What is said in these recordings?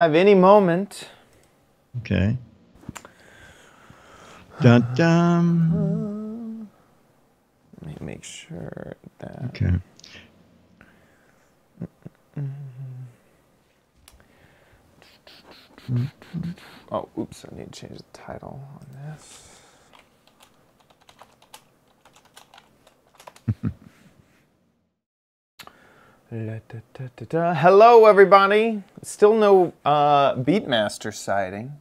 Have any moment. Okay. Dun dun. Let me make sure that. Okay. Oh, oops! I need to change the title on this. Hello, everybody. Still no Beatmaster sighting.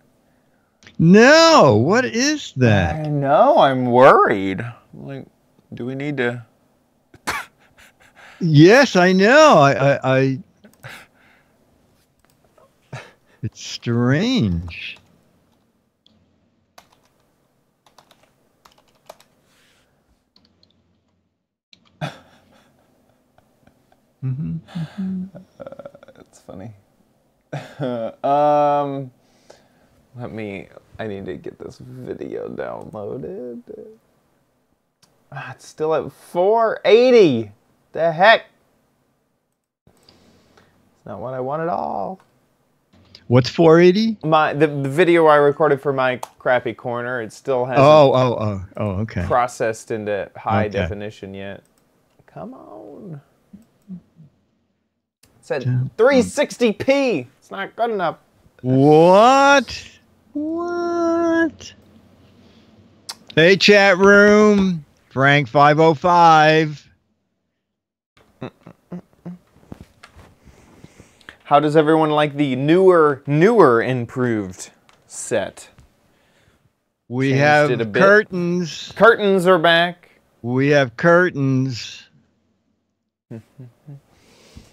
No, what is that? I know. I'm worried. Like, do we need to? Yes, I know. I It's strange. It's funny. I need to get this video downloaded. It's still at 480. The heck? It's not what I want at all. What's 480? The video I recorded for my crappy corner, it still hasn't Okay. processed into high definition yet. Come on. It said 360p. It's not good enough. What? What? Hey, chat room. Frank 505. How does everyone like the newer, improved set? We have curtains. Curtains are back. We have curtains.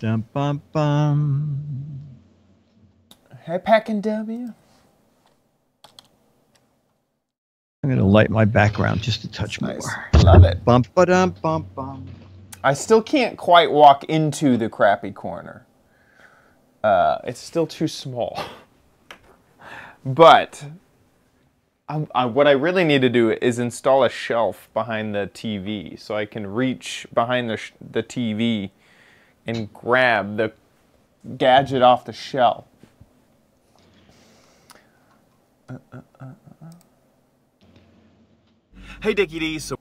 Dum bum bum. Hey, Packin' W. I'm gonna light my background just a touch more. Love it. Bum ba dum bum bum. I still can't quite walk into the crappy corner. It's still too small. But what I really need to do is install a shelf behind the TV so I can reach behind the TV and grab the gadget off the shelf. Hey, Dickie D. So.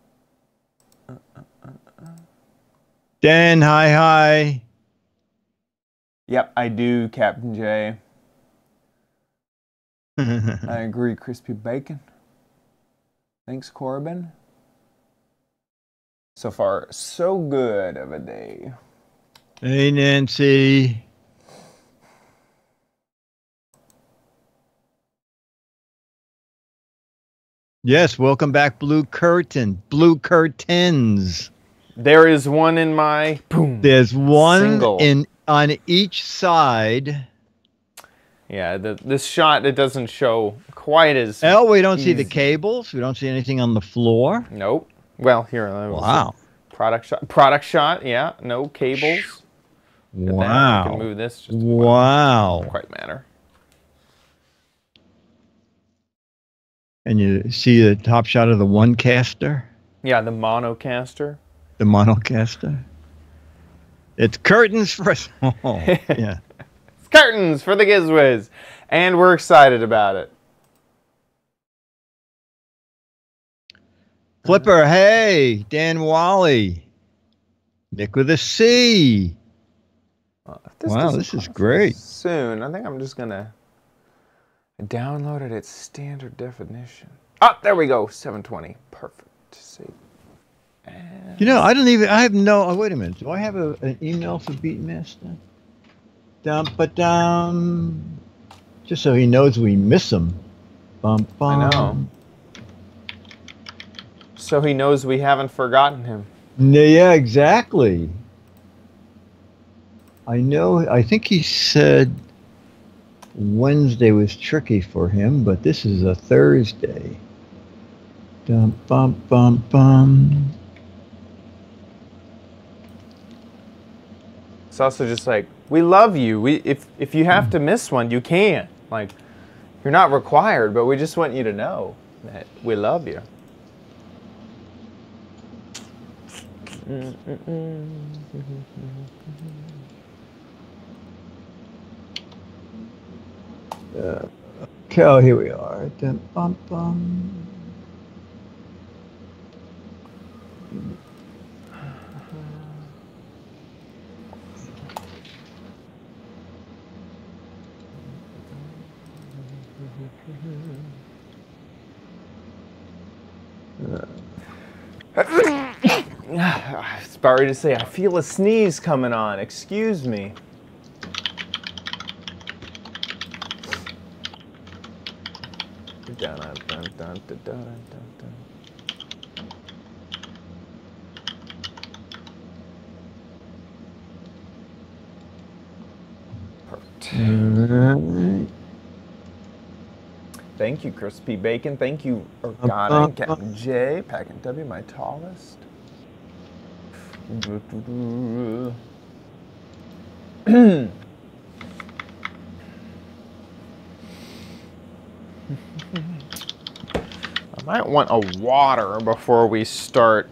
Dan, hi. Yep, I do, Captain J. I agree, crispy bacon. Thanks, Corbin. So far, so good of a day. Hey, Nancy. Yes, welcome back, Blue Curtain. Blue Curtains. There is one in my boom. There's one single. on each side. Yeah, this shot, it doesn't show quite as Oh, we don't easy. see the cables. We don't see anything on the floor. Nope. Well, here. Wow. Product shot. Yeah. No cables. Wow. I can move this. Just wow. Doesn't quite matter. And you see the top shot of the one caster? Yeah, the monocaster. The monocaster. It's curtains for us. Oh, yeah. It's curtains for the Giz Wiz. And we're excited about it. Flipper, hey. Dan Wally. Nick with a C. Wow, this is great. Soon. I think I'm just going to download it at standard definition. Oh, there we go. 720. Perfect. Save. You know, I have no, oh, wait a minute. Do I have an email for Beatmaster? Dum-ba-dum. Just so he knows we miss him. Bum, bum. I know. So he knows we haven't forgotten him. Yeah, exactly. I know, I think he said Wednesday was tricky for him, but this is a Thursday. Dum, bum, bum, bum. It's also just like, we love you. If you have to miss one, you can. Like, you're not required, but we just want you to know that we love you. Okay, oh, here we are. Dum, bum, bum. Sorry to say, I feel a sneeze coming on. Excuse me. Alright. Thank you, Crispy Bacon. Thank you, Organa, Captain J, Packet W, my tallest. I might want a water before we start.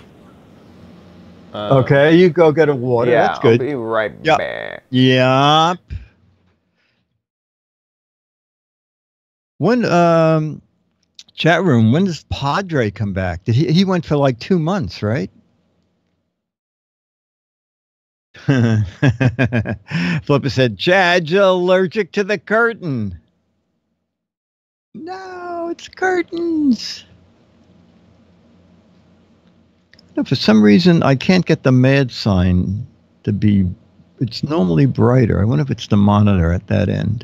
Okay, you go get a water. Yeah, That's good. I'll be right back. Yep. When chat room, when does Padre come back? Did he went for like 2 months, right? Flipper said, Chad's allergic to the curtain. No, it's curtains. No, for some reason, I can't get the mad sign to be, it's normally brighter. I wonder if it's the monitor at that end.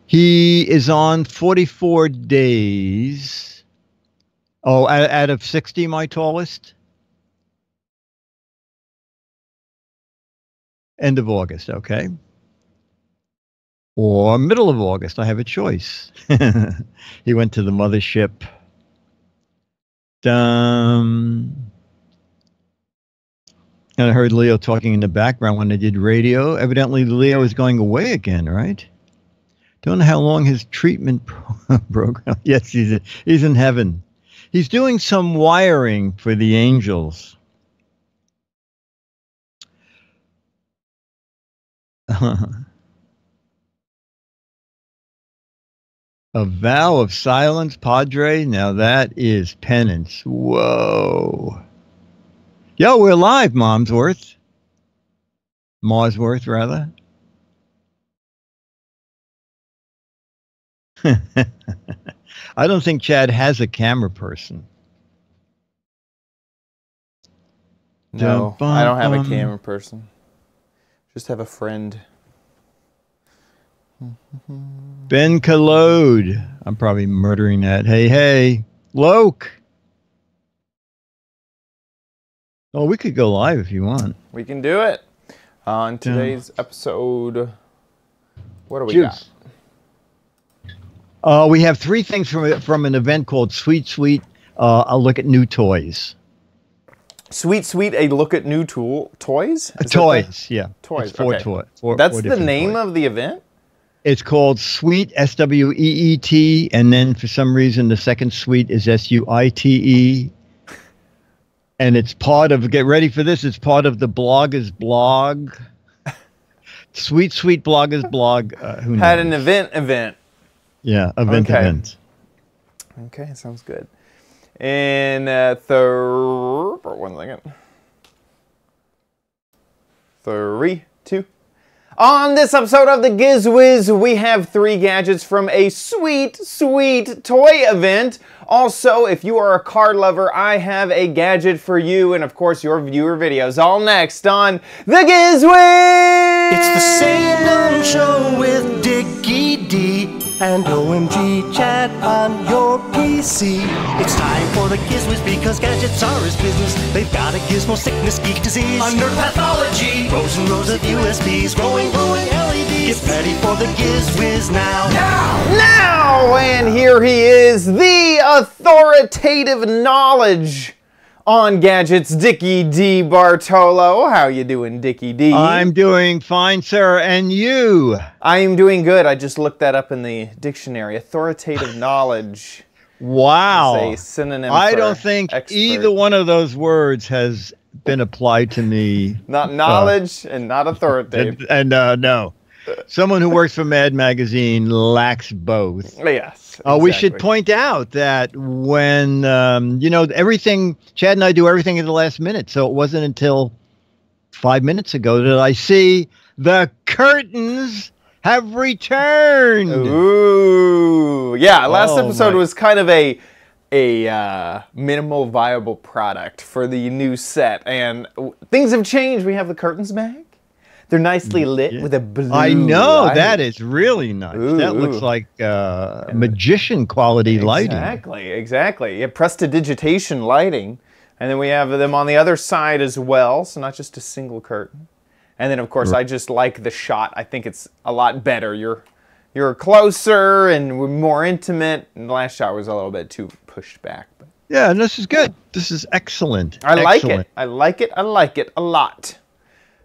He is on 44 days. Oh, out of 60, my tallest? End of August, okay. Or middle of August, I have a choice. He went to the mothership. And I heard Leo talking in the background when they did radio. Evidently, Leo is going away again, right? Don't know how long his treatment program. Yes, he's in heaven. He's doing some wiring for the angels. A vow of silence, Padre. Now that is penance. Whoa. Yo, we're live, Marsworth, rather. I don't think Chad has a camera person. No, I don't have a camera person. Just have a friend. Ben Kalode. I'm probably murdering that. Hey, Loke. Oh, we could go live if you want. We can do it. On today's episode, what do we got? We have 3 things from an event called Sweet, a look at new toys. Sweet, a look at new toys? Toys, yeah. Toys, it's 4 okay. toys. That's the name of the event? It's called Sweet, SWEET, and then for some reason the second Sweet is SUITE. And it's part of, get ready for this, it's part of the Bloggers Blog. Sweet Bloggers Blog. Who knows? Had an event. Yeah, event. Okay, sounds good. And 1 second. 3, 2. On this episode of the Giz Wiz, we have 3 gadgets from a sweet toy event. Also, if you are a car lover, I have a gadget for you, and of course your viewer videos. All next on the Giz Wiz! It's the same dumb show with Dickie D and OMG chat on your PC. It's time for the Giz Wiz because gadgets are his business. They've got a gizmo sickness, geek disease, under pathology, rows and rows of USBs, glowing LEDs. Get ready for the Giz Wiz now. And here he is, the authoritative knowledge on gadgets, Dickie D. Bartolo. How you doing, Dickie D? I'm doing fine, sir. And you? I am doing good. I just looked that up in the dictionary. Authoritative knowledge. Wow. Is a synonym I for don't think expert. either one of those words has been applied to me. Not knowledge and not authoritative. And no. Someone who works for Mad Magazine lacks both. Yes. We should exactly. point out that when, everything, Chad and I do everything at the last minute. So it wasn't until 5 minutes ago that I see the curtains have returned. Ooh. Yeah, last Oh, episode my. was kind of a minimal viable product for the new set. And things have changed. We have the curtains back. They're nicely lit with a blue I know, light. that is really nice. That looks like magician quality lighting. Exactly. Yeah, prestidigitation lighting. And then we have them on the other side as well, so not just a single curtain. And then, of course, I just like the shot. I think it's a lot better. You're closer and more intimate. And the last shot was a little bit too pushed back. But Yeah, and this is good. This is excellent. I like Excellent. it. I like it. I like it a lot.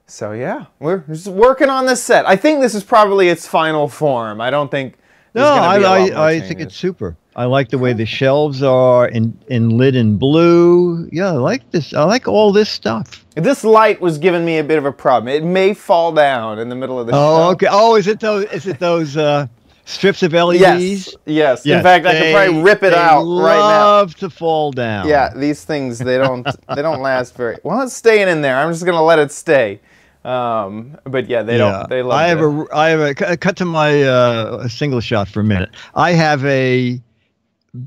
So yeah, we're just working on this set. I think this is probably its final form. I don't think there's No, gonna be a lot more I think changes. it's super. I like the way the shelves are in lit in blue. Yeah, I like this. I like all this stuff. This light was giving me a bit of a problem. It may fall down in the middle of the Oh, show. okay. Oh, is it those strips of LEDs? Yes. In fact, I could probably rip it out right now. Love to fall down. Yeah, these things they don't last very well. It's staying in there. I'm just gonna let it stay. But yeah, they don't. They love. I have a cut to my single shot for a minute. I have a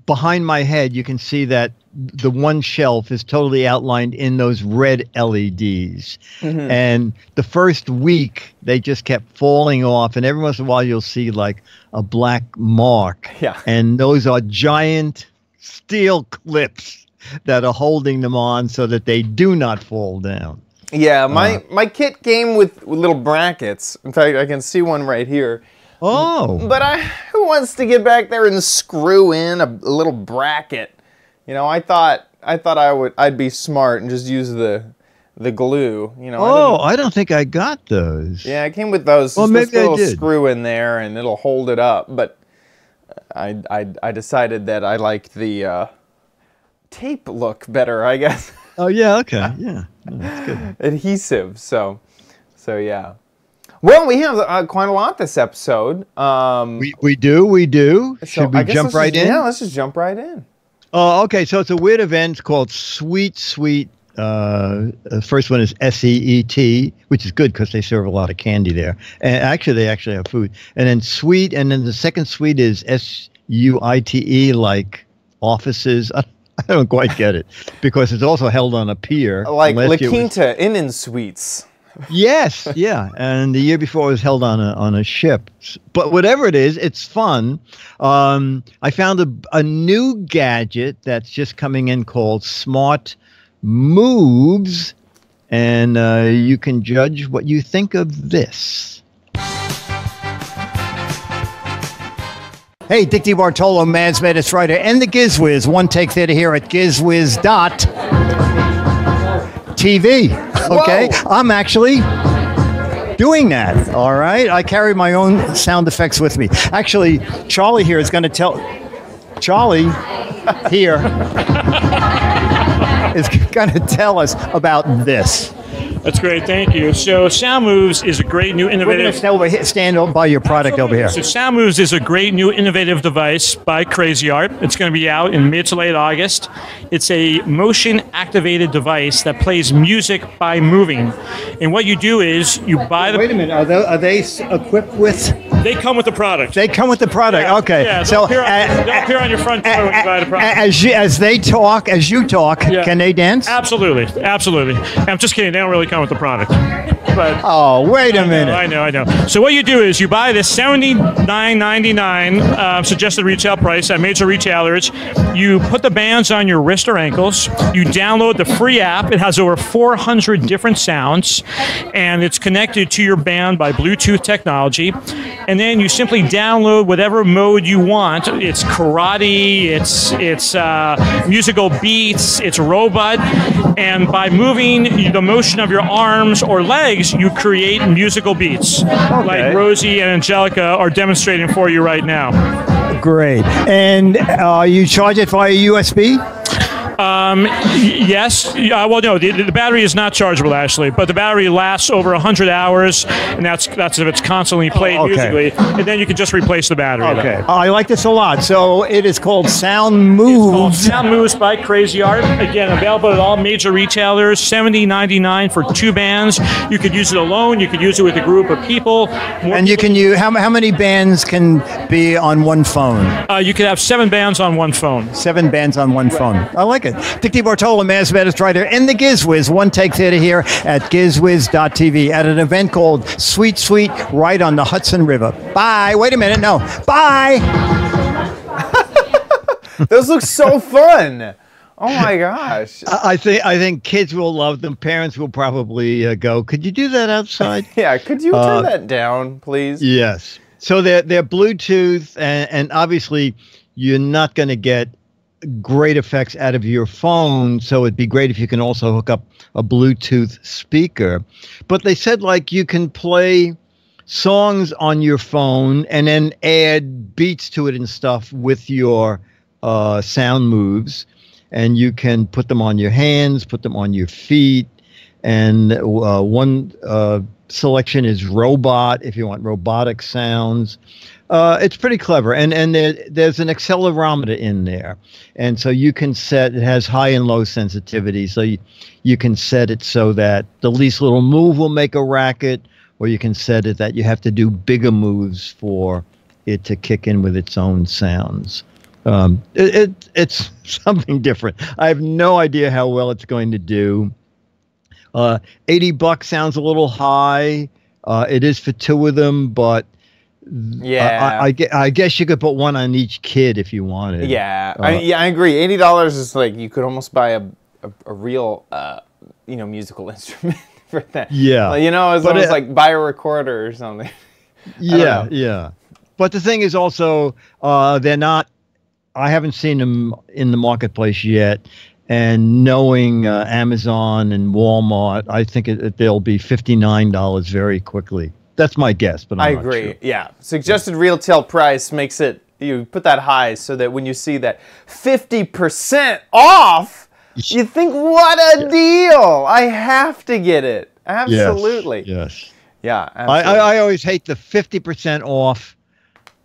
behind my head. You can see that the one shelf is totally outlined in those red LEDs. And the first week they just kept falling off, and every once in a while you'll see like a black mark. Yeah. And those are giant steel clips that are holding them on so that they do not fall down. Yeah, my kit came with little brackets. In fact, I can see one right here. Oh. But who wants to get back there and screw in a little bracket? You know, I thought I'd be smart and just use the glue. You know. Oh, I don't think I got those. Yeah, it came with those. Well, Just maybe a I little did. screw in there and it'll hold it up. But I decided that I liked the tape look better, I guess. Oh, yeah, okay. Yeah. No, that's good. Adhesive. So yeah. Well, we have quite a lot this episode. We do. So Should I we guess jump let's right just- in? Yeah, let's just jump right in. Okay, so it's a weird event called Sweet. The first one is SEET, which is good because they serve a lot of candy there. And actually, they actually have food. And then Sweet, and then the second Sweet is SUITE, like offices. I don't quite get it because it's also held on a pier. Like La Last year was- Quinta Inn Suites. Yes, yeah, and the year before it was held on a ship. But whatever it is, it's fun. I found a new gadget that's just coming in called Smart Moves, and you can judge what you think of this. Hey, Dick DiBartolo, Mads Madness writer, and the Giz Wiz, One Take Theater here at GizWiz.tv. Okay, Whoa. I'm actually doing that. All right, I carry my own sound effects with me. Actually, Charlie here is going to tell. Charlie here is going to tell us about this. That's great, thank you. So Sound Moves is a great new We're going innovative... to stand by your product over here. So Sound Moves is a great new innovative device by Crazy Art. It's going to be out in mid to late August. It's a motion-activated device that plays music by moving. And what you do is you buy the... Wait a minute, are they equipped with... They come with the product. They come with the product, okay. Yeah, So they'll appear on your front door when you buy the product. as they talk, as you talk, Yeah. can they dance? Absolutely. I'm just kidding. They don't really come with the product. But Oh, wait a minute. I know. So what you do is you buy this $79.99 suggested retail price at major retailers. You put the bands on your wrist or ankles. You download the free app. It has over 400 different sounds, and it's connected to your band by Bluetooth technology. And then you simply download whatever mode you want. It's karate, it's musical beats, it's robot, and by moving the motion of your arms or legs, you create musical beats, like Rosie and Angelica are demonstrating for you right now. Great. And you charge it via USB? Yes. Well, no, the battery is not chargeable actually, but the battery lasts over 100 hours, and that's if it's constantly played musically, and then you can just replace the battery. Okay. I like this a lot. So it is called Sound Moves. Sound Moves by Crazy Art. Again, available at all major retailers. $70.99 for 2 bands. You could use it alone. You could use it with a group of people. And you can use, how many bands can be on one phone? You could have 7 bands on one phone. 7 bands on one phone. I like it. Dick DeBartolo, Mass Menace Writer, in the Giz Wiz, One Take Theater here at gizwiz.tv at an event called Sweet Sweet right on the Hudson River. Bye. Wait a minute. No. Bye. Those look so fun. Oh my gosh. I think kids will love them. Parents will probably go, could you do that outside? Yeah, could you turn that down, please? Yes. So they're Bluetooth, and obviously you're not going to get great effects out of your phone, so it'd be great if you can also hook up a Bluetooth speaker. But they said, like, you can play songs on your phone and then add beats to it and stuff with your Sound Moves, and you can put them on your hands, put them on your feet, and one selection is robot, if you want robotic sounds. It's pretty clever, and there's an accelerometer in there, and so you can set, it has high and low sensitivity, so you can set it so that the least little move will make a racket, or you can set it that you have to do bigger moves for it to kick in with its own sounds. It's something different. I have no idea how well it's going to do. $80 sounds a little high. It is for 2 of them, but yeah, I guess you could put one on each kid if you wanted. Yeah, I agree. $80 is like you could almost buy a real musical instrument for that. Yeah, like, it's almost like buy a recorder or something. Yeah, yeah. But the thing is also they're not. I haven't seen them in the marketplace yet. And knowing Amazon and Walmart, I think they'll be $59 very quickly. That's my guess, but I'm not agree. Sure. Yeah, suggested retail price makes it, you put that high so that when you see that 50% off, you think, what a deal! I have to get it. Absolutely. Yes. Yeah. Absolutely. I always hate the 50% off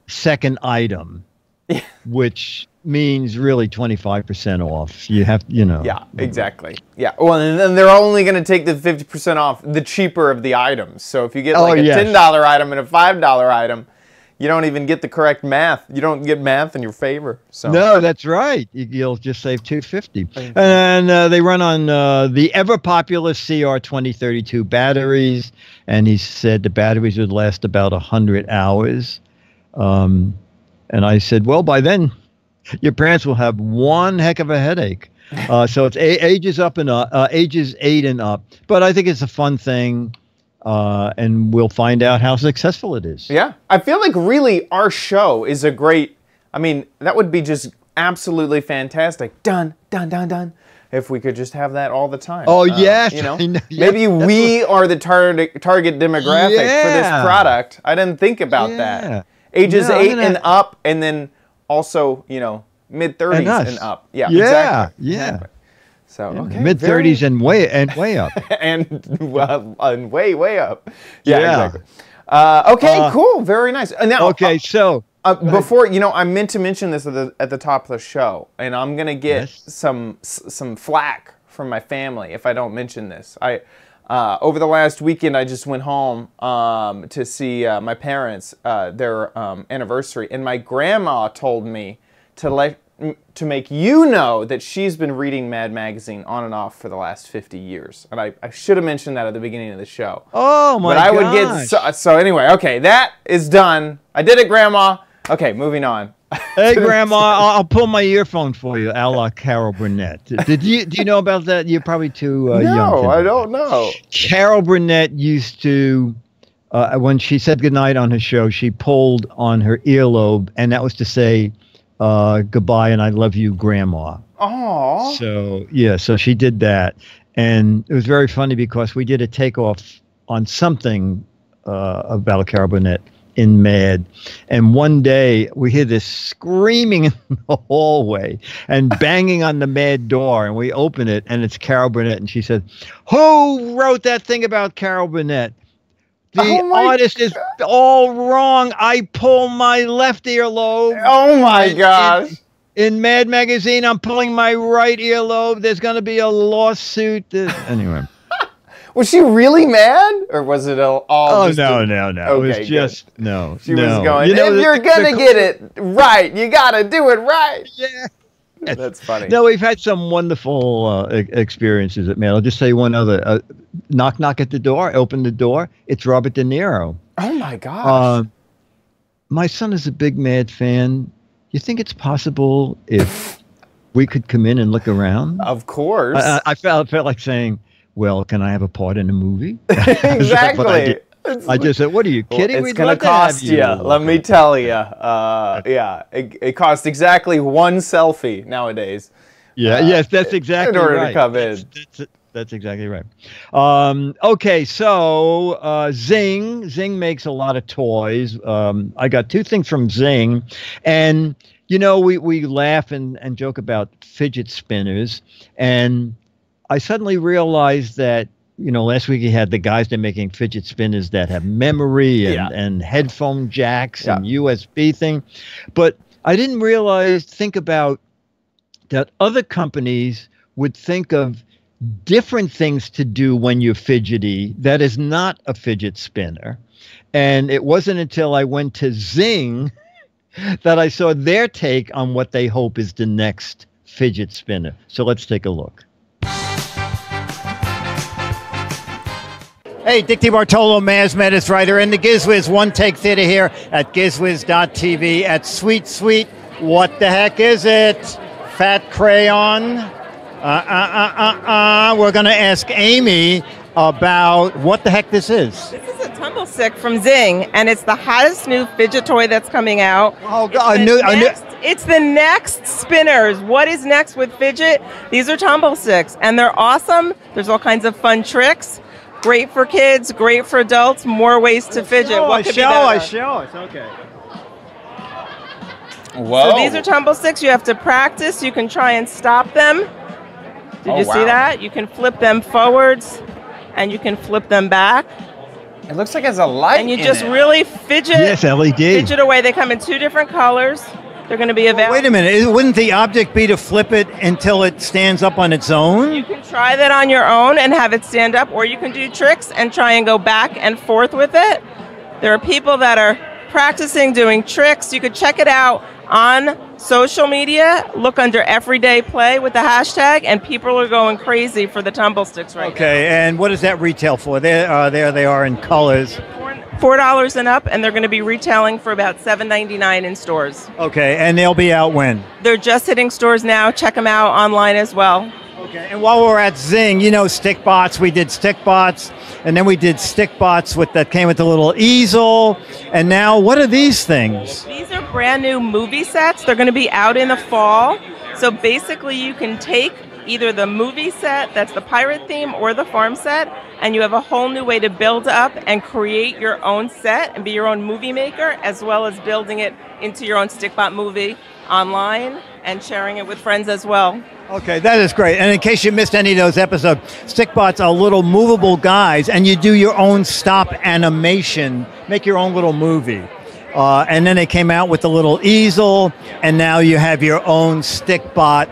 second item, which means really 25% off. You have, Yeah, exactly. Yeah. Well, and then they're only going to take the 50% off the cheaper of the items. So if you get like a $10 item and a $5 item, you don't even get the correct math. You don't get math in your favor. So no, that's right. You'll just save $250. And they run on the ever popular CR2032 batteries. And he said the batteries would last about 100 hours. And I said, well, by then, your parents will have one heck of a headache. So it's ages 8 and up. But I think it's a fun thing, and we'll find out how successful it is. Yeah. I feel like really our show is a great, that would be just absolutely fantastic. Done, done, done, done. If we could just have that all the time. Oh, yes. Maybe we are the target demographic for this product. I didn't think about that. Ages 8 and up, and then also, mid-30s and up. Yeah, exactly. Yeah. Exactly. So, okay. Mid-30s and way up. and way up. Yeah. Exactly. Okay, cool. Very nice. Now, so before, I meant to mention this at the top of the show, and I'm going to get some flack from my family if I don't mention this. Over the last weekend, I just went home to see my parents, their anniversary, and my grandma told me to make you know that she's been reading Mad Magazine on and off for the last 50 years. And I should have mentioned that at the beginning of the show. Oh, my God. But I would get... So anyway, okay, that is done. I did it, Grandma. Okay, moving on. Hey, Grandma, I'll pull my earphone for you, a la Carol Burnett. Do you know about that? You're probably too young. No, I don't know. Carol Burnett used to, when she said goodnight on her show, she pulled on her earlobe, and that was to say goodbye and I love you, Grandma. Aww. So she did that. And it was very funny because we did a takeoff on something about Carol Burnett in Mad. And one day we hear this screaming in the hallway and banging on the Mad door. And we open it and it's Carol Burnett. And she said, "Who wrote that thing about Carol Burnett? The artist is all wrong. I pull my left earlobe." Oh my gosh. In Mad Magazine, I'm pulling my right earlobe. There's going to be a lawsuit. Anyway. Was she really mad? Or was it all Oh, just no. Okay, it was just, no. She was going, if you're going to get it right, you got to do it right. Yeah. That's funny. No, we've had some wonderful experiences at Mad. I'll just say one other. Knock, knock at the door. Open the door. It's Robert De Niro. Oh, my gosh. My son is a big Mad fan. You think it's possible if we could come in and look around? Of course. I felt like saying, well, can I have a part in a movie? Exactly. I just said, what are you kidding? Well, it's We'd going to love cost have you. Let me tell you. Yeah, it costs exactly one selfie nowadays. Yeah, yes, that's exactly right. In order to come in. That's exactly right. Okay, so Zing. Zing makes a lot of toys. I got two things from Zing. And, you know, we laugh and joke about fidget spinners. And I suddenly realized that, you know, last week you had the guys that are making fidget spinners that have memory and headphone jacks and USB thing. But I didn't think about that other companies would think of different things to do when you're fidgety that is not a fidget spinner. And it wasn't until I went to Zing that I saw their take on what they hope is the next fidget spinner. So let's take a look. Hey, Dick DeBartolo, Maz Menace writer, and the Giz Wiz One Take Theater here at GizWiz.tv at Sweet Sweet. What the heck is it? Fat crayon? We're going to ask Amy about what the heck this is. This is a tumble stick from Zing, and it's the hottest new fidget toy that's coming out. Oh, God. It's the next spinners. What is next with fidget? These are tumble sticks, and they're awesome. There's all kinds of fun tricks. Great for kids, great for adults, more ways to fidget. What could be better? Show us. Okay. Whoa. So these are tumble sticks. You have to practice. You can try and stop them. Did you see that? You can flip them forwards, and you can flip them back. It looks like it has a light And you in just it. really fidget. Yes, LED. Fidget away. They come in two different colors. They're going to be available. Wait a minute. Wouldn't the object be to flip it until it stands up on its own? You can try that on your own and have it stand up, or you can do tricks and try and go back and forth with it. There are people that are practicing doing tricks. You could check it out on social media. Look under Everyday Play with the hashtag, and people are going crazy for the tumble sticks right now. Okay, and what does that retail for? There they are in colors. $4 and up, and they're going to be retailing for about $7.99 in stores. Okay, and they'll be out when? They're just hitting stores now. Check them out online as well. Okay, and while we're at Zing, you know Stickbots. We did Stickbots, and then we did Stickbots that came with a little easel. And now, what are these things? These are brand new movie sets. They're going to be out in the fall. So basically, you can take either the movie set, that's the pirate theme, or the farm set, and you have a whole new way to build up and create your own set and be your own movie maker, as well as building it into your own Stickbot movie online and sharing it with friends as well. Okay, that is great. And in case you missed any of those episodes, Stickbots are little movable guys, and you do your own stop animation, make your own little movie. And then they came out with a little easel, and now you have your own Stickbot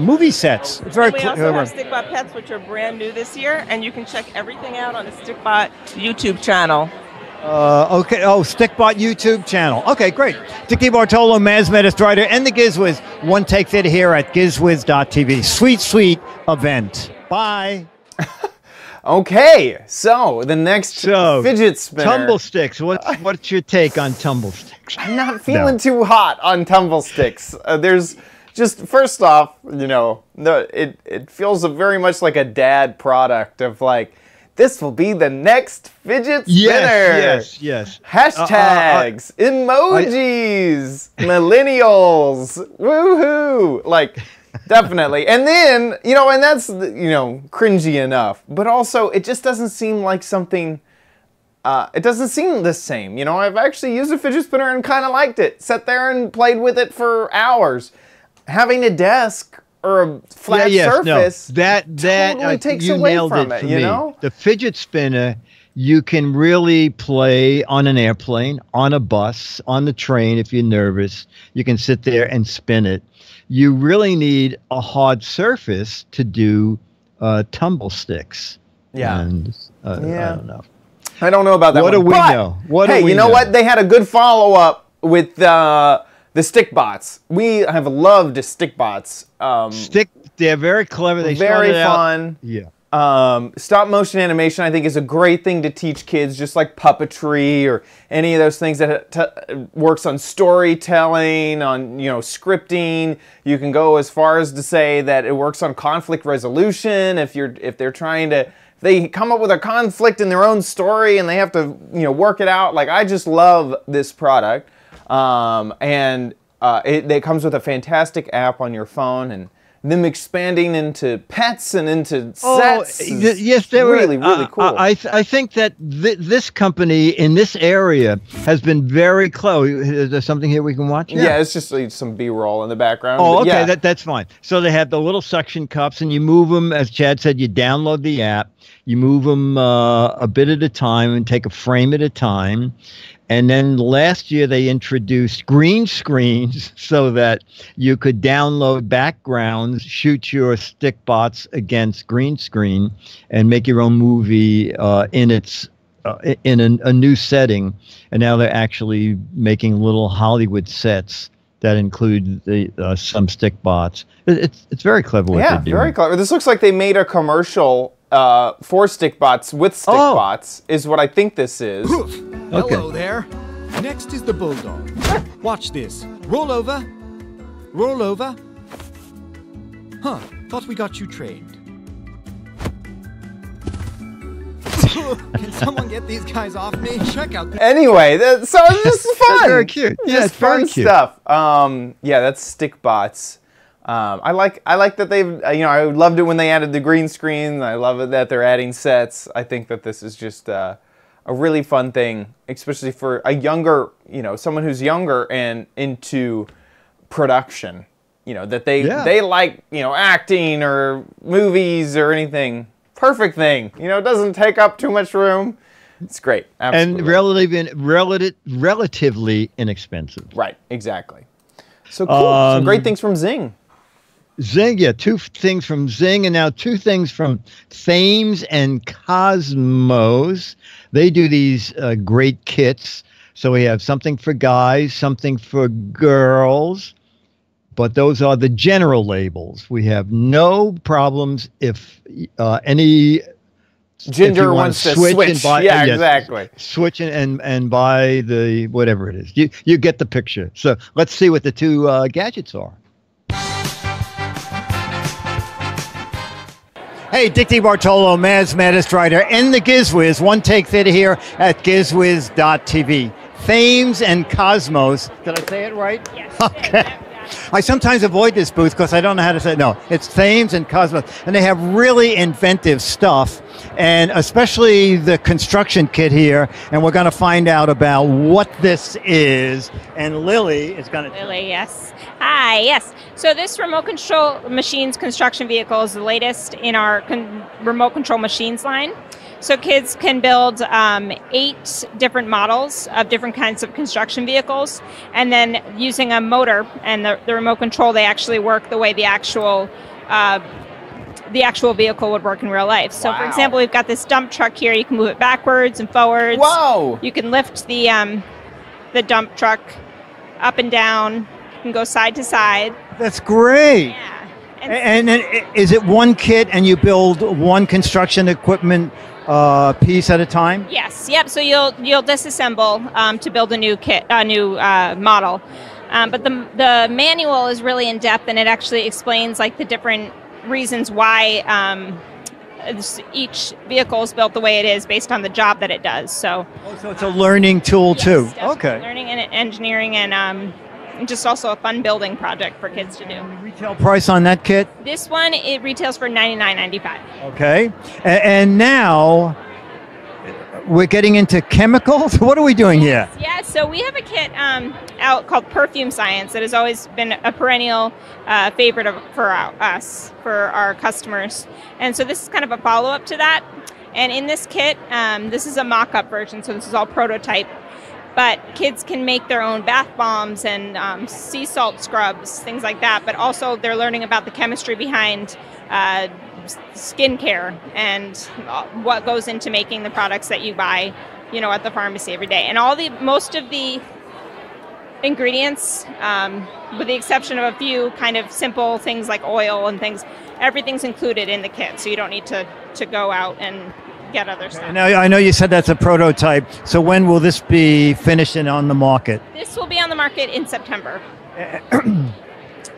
movie sets. It's very we also have Stickbot Pets, which are brand new this year, and you can check everything out on the Stickbot YouTube channel. Okay. Oh, Stickbot YouTube channel. Okay, great. Dick DeBartolo, Maz Menace writer, and the Giz Wiz One Take Theater here at GizWiz.tv. Sweet, sweet event. Bye. Okay, so the next fidget spinner. Tumble sticks. What's your take on tumble sticks? I'm not feeling too hot on tumble sticks. There's just, first off, you know, it feels very much like a dad product of like, this will be the next fidget spinner. Yes. Hashtags, emojis, millennials, woohoo! Like, definitely. And then, you know, and that's, you know, cringy enough. But also, it just doesn't seem like something it doesn't seem the same. You know, I've actually used a fidget spinner and kind of liked it. Sat there and played with it for hours. Having a desk or a flat surface totally takes away from it, you know? The fidget spinner, you can really play on an airplane, on a bus, on the train if you're nervous. You can sit there and spin it. You really need a hard surface to do tumble sticks. Yeah. And, I don't know. I don't know about that. What do we know? Hey, you know what? They had a good follow-up with the stick bots. We have loved stick bots. They're very clever. They very fun. Yeah. Stop motion animation, I think, is a great thing to teach kids, just like puppetry or any of those things that works on storytelling, on scripting. You can go as far as to say that it works on conflict resolution. If they're trying to, they come up with a conflict in their own story and they have to work it out. Like, I just love this product, it comes with a fantastic app on your phone, and them expanding into pets and into sets. Yes, they were really cool. I think that this company in this area has been very close. Is there something here we can watch? Yeah, it's just some B-roll in the background. Oh, okay, yeah. That's fine. So they have the little suction cups, and you move them, as Chad said, you download the app, you move them a bit at a time and take a frame at a time. And then last year they introduced green screens so that you could download backgrounds, shoot your stick bots against green screen, and make your own movie in a new setting. And now they're actually making little Hollywood sets that include some stick bots. It's very clever what they're doing. Yeah, very clever. This looks like they made a commercial for stick bots with stick bots, is what I think this is. Hello there. Next is the bulldog. Watch this. Roll over. Roll over. Huh. Thought we got you trained. Can someone get these guys off me? Check out. Anyway, so this is fun. That's very cute. Yeah, it's fun very cute. Stuff. Yeah, that's stick bots. I like that they've, I loved it when they added the green screen. I love it that they're adding sets. I think that this is just a really fun thing, especially for a younger, someone who's younger and into production, that they like, acting or movies or anything. Perfect thing. It doesn't take up too much room. It's great. Absolutely. And relatively inexpensive. Right, exactly. So cool. Some great things from Zing. Zing, yeah, 2 things from Zing, and now 2 things from Thames and Cosmos. They do these great kits. So we have something for guys, something for girls, but those are the general labels. We have no problems if any gender wants to switch. And buy, yeah, exactly. Switch and buy the whatever it is. You get the picture. So let's see what the 2 gadgets are. Hey, Dick DeBartolo, Maz Maddest writer, and the Giz Wiz, One Take Theater here at gizwiz.tv. Thames and Cosmos. Did I say it right? Yes. Okay. I sometimes avoid this booth because I don't know how to say it. No, it's Thames and Cosmos. And they have really inventive stuff, and especially the construction kit here. And we're going to find out about what this is. And Lily is going to... Lily, yes. Hi, yes. So this remote control machines construction vehicle is the latest in our remote control machines line. So kids can build 8 different models of different kinds of construction vehicles, and then using a motor and the remote control, they actually work the way the actual vehicle would work in real life. So, for example, we've got this dump truck here. You can move it backwards and forwards. Whoa! You can lift the dump truck up and down. You can go side to side. That's great. Yeah. And then is it one kit and you build one construction equipment piece at a time? Yes. Yep. So you'll disassemble to build a new kit, a new model. But the manual is really in depth, and it actually explains like the different reasons why each vehicle is built the way it is based on the job that it does. So it's a learning tool too. Okay. Learning and engineering, and just also a fun building project for kids to do. Retail price on that kit? This one, it retails for $99.95. Okay. And now we're getting into chemicals. What are we doing here? Yeah, so we have a kit out called Perfume Science that has always been a perennial favorite for us, for our customers. And so this is kind of a follow-up to that. And in this kit, this is a mock-up version, so this is all prototype. But kids can make their own bath bombs and sea salt scrubs, things like that. But also they're learning about the chemistry behind skincare and what goes into making the products that you buy, you know, at the pharmacy every day. And most of the ingredients, with the exception of a few kind of simple things like oil and things, everything's included in the kit. So you don't need to go out and get other stuff. Now, I know you said that's a prototype. So when will this be finished and on the market? This will be on the market in September.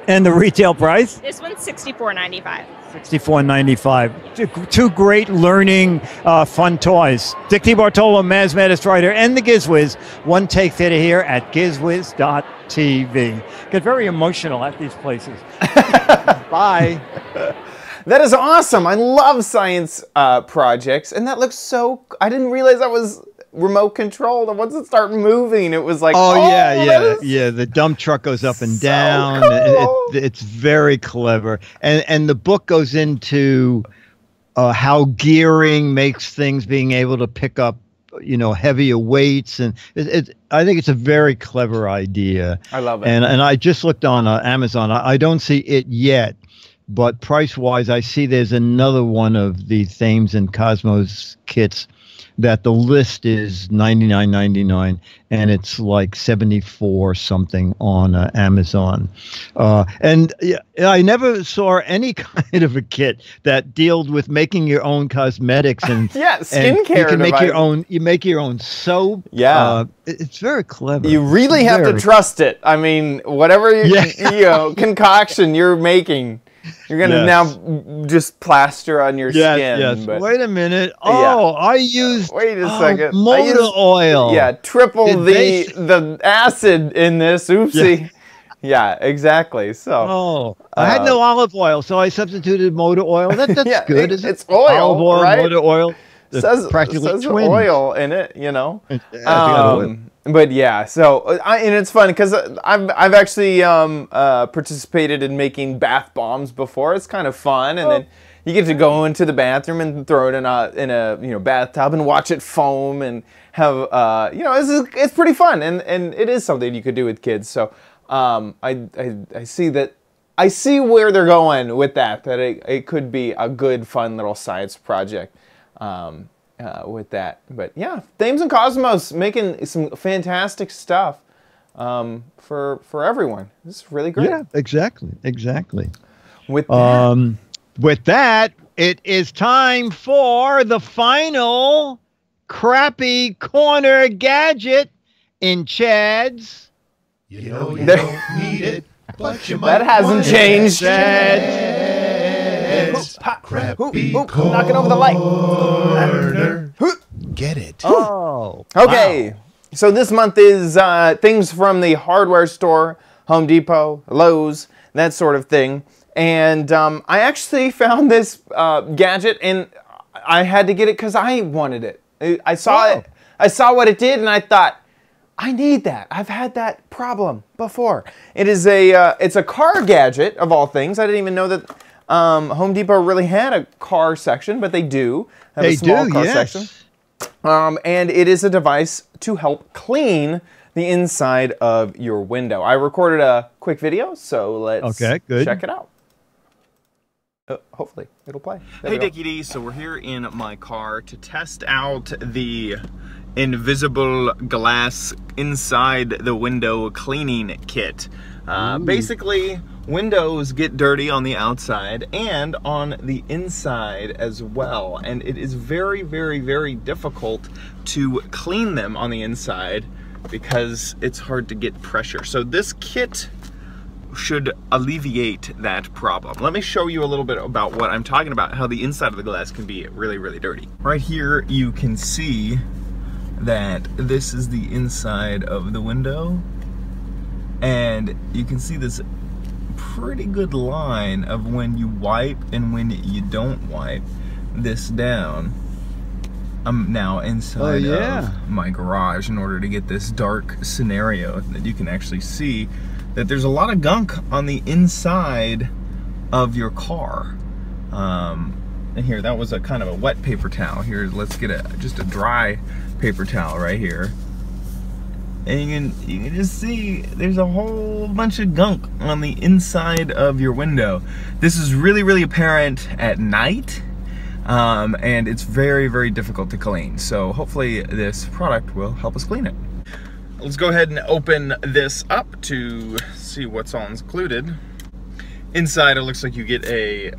And the retail price? This one's $64.95. $64.95. Two great learning, fun toys. Dick DeBartolo, Maz Maddest writer, and the Giz Wiz. One Take Theater here at gizwiz.tv. Get very emotional at these places. Bye. That is awesome. I love science projects, and that looks so. I didn't realize that was remote controlled, and once it started moving, it was like, yeah. The dump truck goes up and down. Cool. It's very clever, and the book goes into how gearing makes things, being able to pick up, you know, heavier weights, and I think it's a very clever idea. I love it. And I just looked on Amazon. I don't see it yet, but price wise, I see there's another one of the Thames and Cosmos kits that the list is $99.99 and it's like $74 something on Amazon. And I never saw any kind of a kit that dealt with making your own cosmetics and skincare. You can make your own. You make your own soap. Yeah, it's very clever. You really have to trust it. I mean, whatever concoction you're making, you're gonna now just plaster on your skin. Yes. But wait a minute. Oh, I used. Wait a second. Motor oil. Yeah, triple the acid in this. Oopsie. Yeah, exactly. So. I had no olive oil, so I substituted motor oil. That's good. It's oil, olive oil, right? Motor oil. It says twins. oil in it, you know. But yeah, so and it's fun because I've actually participated in making bath bombs before. It's kind of fun, and then you get to go into the bathroom and throw it in a bathtub and watch it foam and have it's pretty fun, and it is something you could do with kids. So I see where they're going with that it could be a good fun little science project. With that, but yeah, Thames and Cosmos making some fantastic stuff for everyone. This is really great. Yeah, exactly. With that, it is time for the final crappy corner gadget in Chad's. You know you don't need it, but you might. That hasn't changed. Crappy knocking over the light. Get it. Oh. Okay. Wow. So this month is things from the hardware store, Home Depot, Lowe's, that sort of thing. And I actually found this gadget, and I had to get it because I wanted it. I saw it. I saw what it did, and I thought, I need that. I've had that problem before. It is it's a car gadget of all things. I didn't even know that Home Depot really had a car section, but they do have a small car section. And it is a device to help clean the inside of your window. I recorded a quick video, so let's check it out. Hopefully it'll play. Hey Dickie D, so we're here in my car to test out the invisible glass inside the window cleaning kit. Basically, windows get dirty on the outside and on the inside as well, and it is very, very, very difficult to clean them on the inside because it's hard to get pressure. So this kit should alleviate that problem. Let me show you a little bit about what I'm talking about, how the inside of the glass can be really, really dirty. Right here you can see that this is the inside of the window, and you can see this pretty good line of when you wipe and when you don't wipe this down. I'm now inside yeah. of my garage in order to get this dark scenario that you can actually see that there's a lot of gunk on the inside of your car. And here, that was a kind of a wet paper towel. Here, let's get just a dry paper towel right here. And you can just see there's a whole bunch of gunk on the inside of your window. This is really, really apparent at night. And it's very, very difficult to clean. So hopefully this product will help us clean it. Let's go ahead and open this up to see what's all included. Inside, it looks like you get a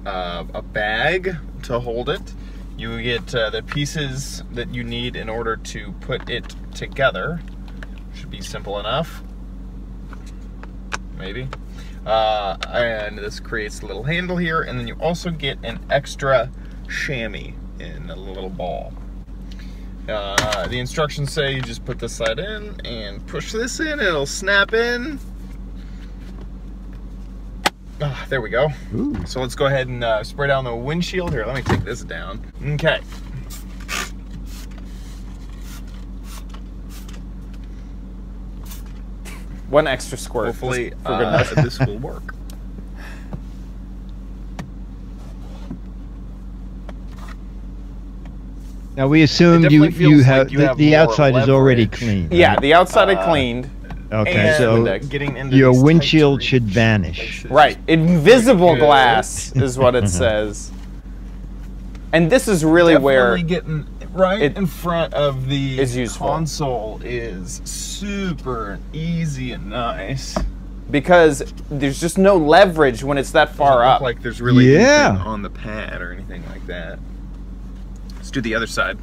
bag to hold it. You get the pieces that you need in order to put it together. Should be simple enough, maybe. And this creates a little handle here, and then you also get an extra chamois in a little ball. The instructions say you just put this side in and push this in, it'll snap in. There we go. Ooh. So let's go ahead and spray down the windshield here. Let me take this down. Okay. One extra squirt. Hopefully this will work. Now we assume you have the outside is already clean. Yeah, right? the outside I cleaned. Okay, so getting into your windshield should vanish. Right, invisible glass is what it says. And this is really where getting right in front of the console is super easy and nice. Because there's just no leverage when it's that far up. Like there's really anything on the pad or anything like that. Let's do the other side.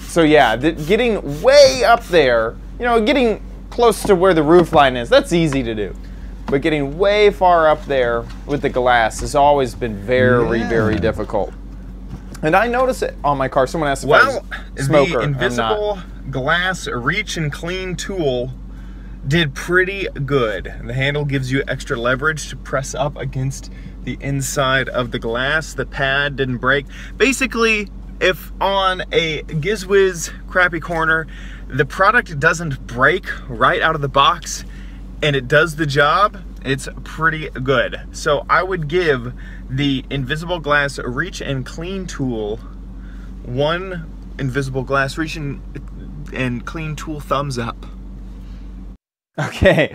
So yeah, getting way up there, you know, getting close to where the roof line is, that's easy to do. But getting way far up there with the glass has always been very, very difficult. And I notice it on my car. Someone asked if I was a smoker. The invisible glass reach and clean tool did pretty good. The handle gives you extra leverage to press up against the inside of the glass. The pad didn't break. Basically, if on a Giz Wiz crappy corner, the product doesn't break right out of the box and it does the job, it's pretty good. So I would give the invisible glass reach and clean tool one invisible glass reach and clean tool thumbs up. Okay.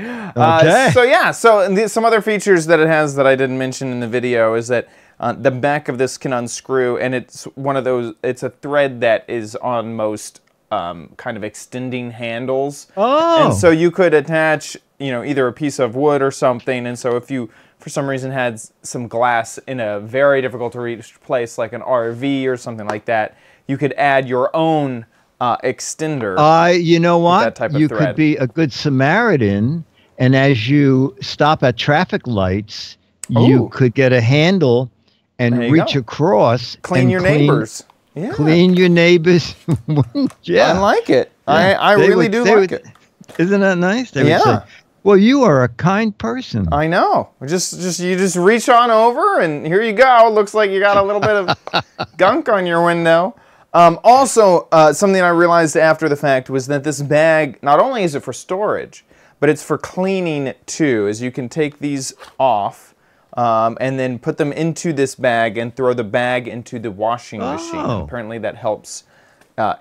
So yeah, some other features that it has that I didn't mention in the video is that the back of this can unscrew, and it's one of those, it's a thread that is on most kind of extending handles. Oh. And so you could attach, you know, either a piece of wood or something, and so if you, for some reason, had some glass in a very difficult to reach place, like an RV or something like that, you could add your own extender. You know what? That type of you thread. Could be a good Samaritan, and as you stop at traffic lights, you could get a handle and reach across. Clean your neighbors. Yeah. Clean your neighbors. I like it. Yeah. I really do like it. Isn't that nice? They would say, well, you are a kind person. I know. You just reach on over and here you go. Looks like you got a little bit of gunk on your window. Also, something I realized after the fact was that this bag, not only is it for storage, but it's for cleaning too, as you can take these off and then put them into this bag and throw the bag into the washing machine. Apparently that helps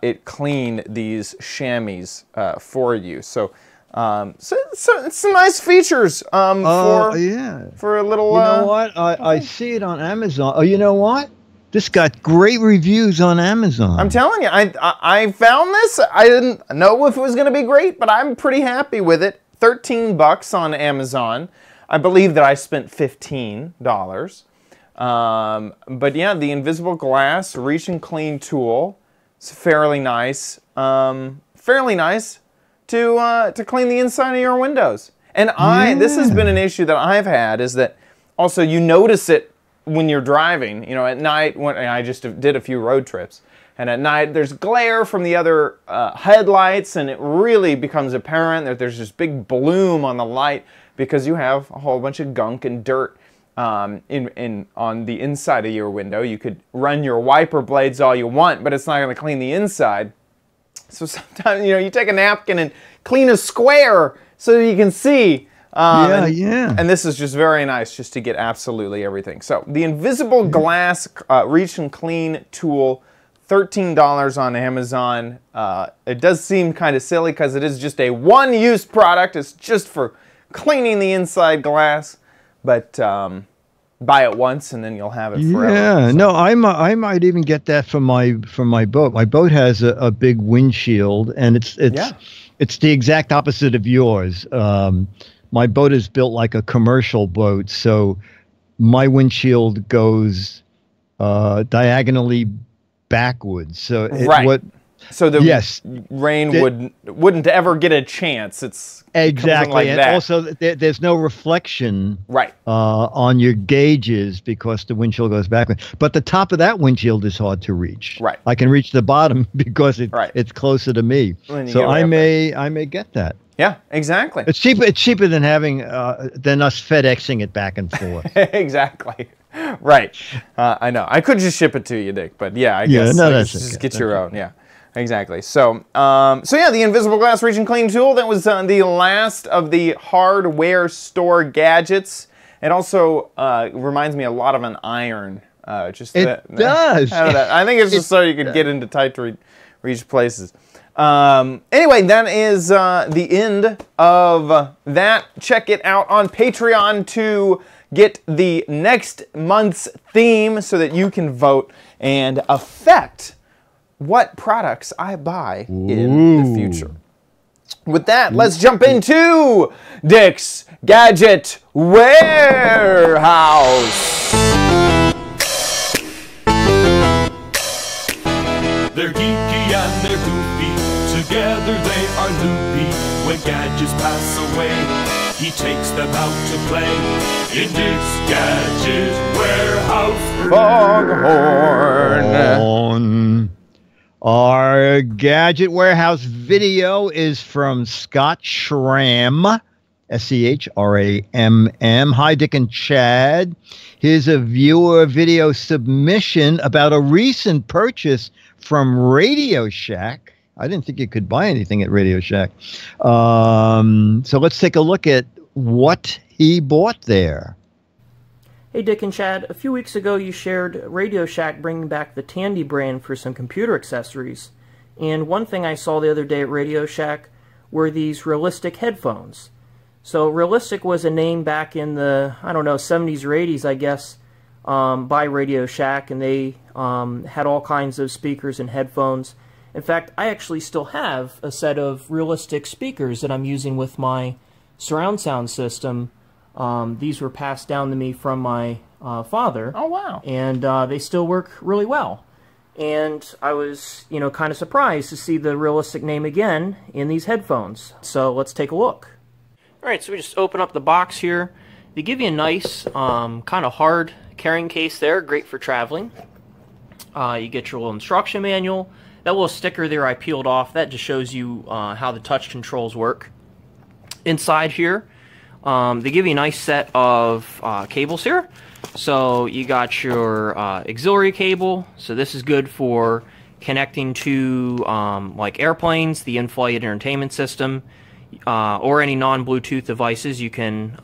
it clean these chamois for you. So, so it's some nice features for a little... You know what? I see it on Amazon. Oh, you know what? This got great reviews on Amazon. I'm telling you, I found this. I didn't know if it was going to be great, but I'm pretty happy with it. 13 bucks on Amazon. I believe that I spent $15. But yeah, the invisible glass reach and clean tool is fairly nice. Fairly nice to clean the inside of your windows. And this has been an issue that I've had, is that also you notice it when you're driving, you know, at night. When I just did a few road trips, and at night there's glare from the other headlights, and it really becomes apparent that there's this big bloom on the light because you have a whole bunch of gunk and dirt on the inside of your window. You could run your wiper blades all you want, but it's not going to clean the inside. So sometimes, you know, you take a napkin and clean a square so that you can see. And this is just very nice just to get absolutely everything. So the invisible glass reach and clean tool, $13 on Amazon. It does seem kind of silly because it is just a one-use product. It's just for cleaning the inside glass, but buy it once and then you'll have it forever. Yeah, so. no, I might even get that for my boat. My boat has a big windshield, and it's the exact opposite of yours. My boat is built like a commercial boat, so my windshield goes diagonally backwards. So so the rain wouldn't ever get a chance. It's exactly, like and that. also there's no reflection right on your gauges because the windshield goes backwards. But the top of that windshield is hard to reach. Right, I can reach the bottom because it's closer to me. So I may get that. Yeah, exactly. It's cheaper. It's cheaper than having than us FedExing it back and forth. Exactly. Right. I know. I could just ship it to you, Dick. But yeah, I guess just get your own. Yeah. Exactly. So, yeah, the invisible glass reach and clean tool. That was the last of the hardware store gadgets. It also reminds me a lot of an iron. Does. I think it's just so you could get into tight to reach places. Anyway, that is the end of that. Check it out on Patreon to get the next month's theme so that you can vote and affect what products I buy in the future. With that, let's jump into Dick's Gadget Warehouse. They're geeky and they're goofy, together they are loopy. When gadgets pass away, he takes them out to play in Dick's Gadget Warehouse. Foghorn. Our Gadget Warehouse video is from Scott Schramm, S-C-H-R-A-M-M. Hi, Dick and Chad. Here's a viewer video submission about a recent purchase from Radio Shack. I didn't think you could buy anything at Radio Shack. So let's take a look at what he bought there. Hey Dick and Chad, a few weeks ago you shared Radio Shack bringing back the Tandy brand for some computer accessories. And one thing I saw the other day at Radio Shack were these Realistic headphones. So Realistic was a name back in the, 70s or 80s, I guess, by Radio Shack, and they had all kinds of speakers and headphones. In fact, I actually still have a set of Realistic speakers that I'm using with my surround sound system. These were passed down to me from my father. Oh, wow. And they still work really well. And I was, kind of surprised to see the Realistic name again in these headphones. So let's take a look. Alright, so we just open up the box here. They give you a nice, kind of hard carrying case there, great for traveling. You get your little instruction manual. That little sticker there I peeled off, that just shows you how the touch controls work. Inside here, they give you a nice set of cables here. So you got your auxiliary cable. So this is good for connecting to like airplanes, the in-flight entertainment system, or any non-Bluetooth devices. You can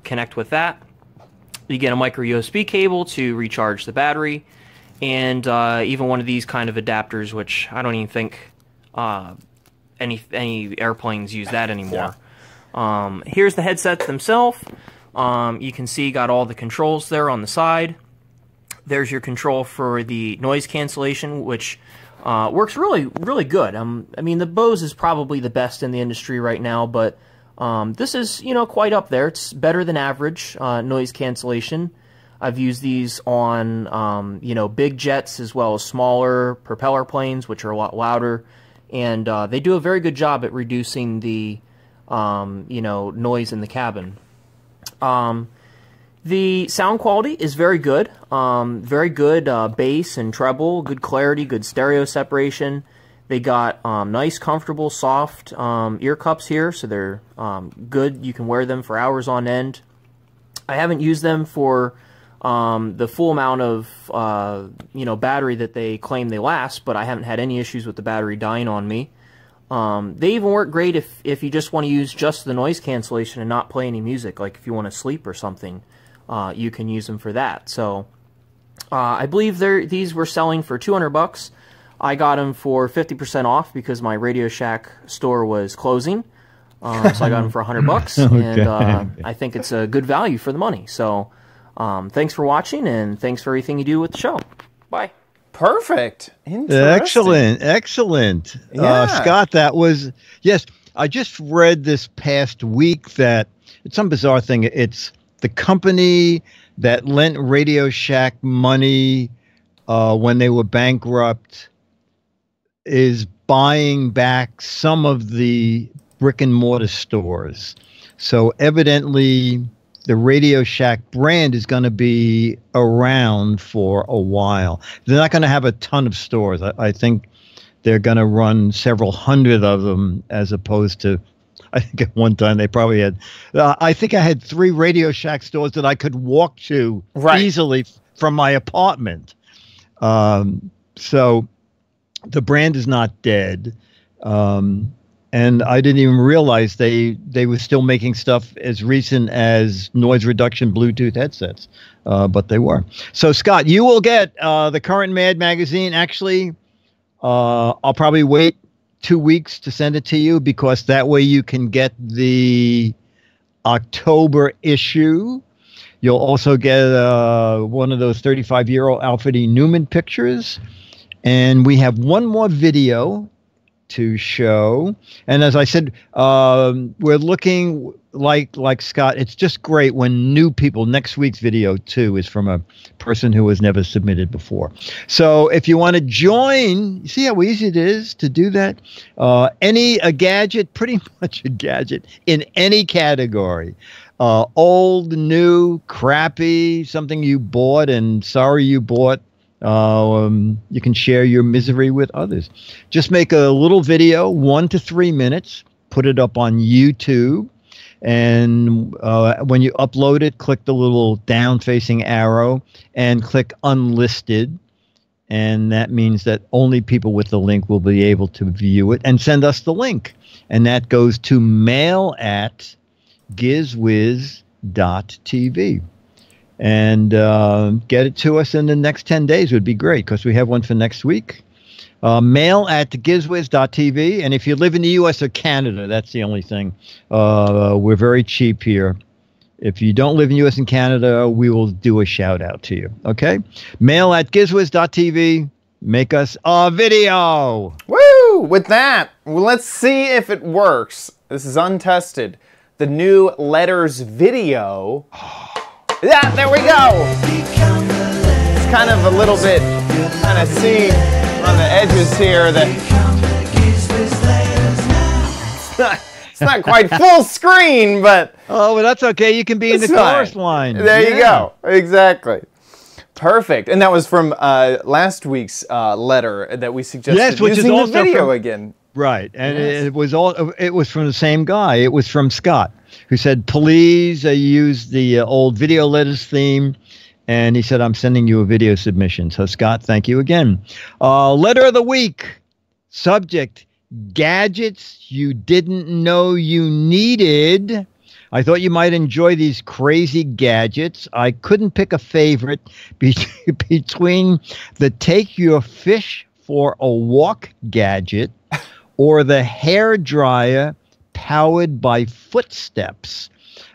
connect with that. You get a micro USB cable to recharge the battery, and even one of these kind of adapters, which I don't even think any airplanes use that anymore. Yeah. Here's the headsets themselves. You can see got all the controls there on the side. There's your control for the noise cancellation, which works really, really good. I mean, the Bose is probably the best in the industry right now, but this is, quite up there. It's better than average noise cancellation. I've used these on, big jets as well as smaller propeller planes, which are a lot louder, and they do a very good job at reducing the, noise in the cabin. The sound quality is very good. Very good bass and treble, good clarity, good stereo separation. They got nice, comfortable, soft ear cups here, so they're good. You can wear them for hours on end. I haven't used them for the full amount of battery that they claim they last, but I haven't had any issues with the battery dying on me. They even work great if you just want to use just the noise cancellation and not play any music, like if you want to sleep or something, you can use them for that. So I believe these were selling for $200. I got them for 50% off because my Radio Shack store was closing. So I got them for $100, Okay. and I think it's a good value for the money. So thanks for watching, and thanks for everything you do with the show. Bye. Perfect. Interesting. Excellent, excellent. Yeah. Scott, that was, yes, I just read this past week that it's some bizarre thing. It's the company that lent Radio Shack money when they were bankrupt is buying back some of the brick and mortar stores. So evidently the Radio Shack brand is going to be around for a while. They're not going to have a ton of stores. I think they're going to run several hundred of them, as opposed to, I think at one time they probably had, I think I had 3 Radio Shack stores that I could walk to easily from my apartment. So the brand is not dead. And I didn't even realize they were still making stuff as recent as noise reduction Bluetooth headsets, but they were. So, Scott, you will get the current Mad magazine. Actually, I'll probably wait 2 weeks to send it to you, because that way you can get the October issue. You'll also get one of those 35-year-old Alfred E. Newman pictures. And we have one more video to show, and as I said, we're looking like Scott. It's just great when new people. Next week's video too is from a person who has never submitted before. So if you want to join, you see how easy it is to do that. A gadget, pretty much a gadget in any category. Old, new, crappy, something you bought and sorry you bought. You can share your misery with others. Just make a little video, 1 to 3 minutes, put it up on YouTube, and when you upload it, click the little down-facing arrow and click Unlisted, and that means that only people with the link will be able to view it, and send us the link. And that goes to mail@gizwiz.tv. And get it to us in the next 10 days would be great, because we have one for next week. Mail@gizwiz.tv. And if you live in the U.S. or Canada, that's the only thing. We're very cheap here. If you don't live in U.S. and Canada, we will do a shout out to you. Okay? Mail@gizwiz.tv. Make us a video. Woo! With that, well, let's see if it works. This is untested. The new letters video. Yeah, there we go. It's kind of a little bit, kind of see on the edges here that it's not quite full screen, but well, that's okay. You can be in the chorus line. There you go. Exactly. Perfect. And that was from last week's letter that we suggested. Yes, which using is also the video from, again. Right, and it was from the same guy. It was from Scott, who said, please use the old video letters theme. And he said, I'm sending you a video submission. So, Scott, thank you again. Letter of the week. Subject, gadgets you didn't know you needed. I thought you might enjoy these crazy gadgets. I couldn't pick a favorite between the take your fish for a walk gadget or the hair dryer powered by footsteps.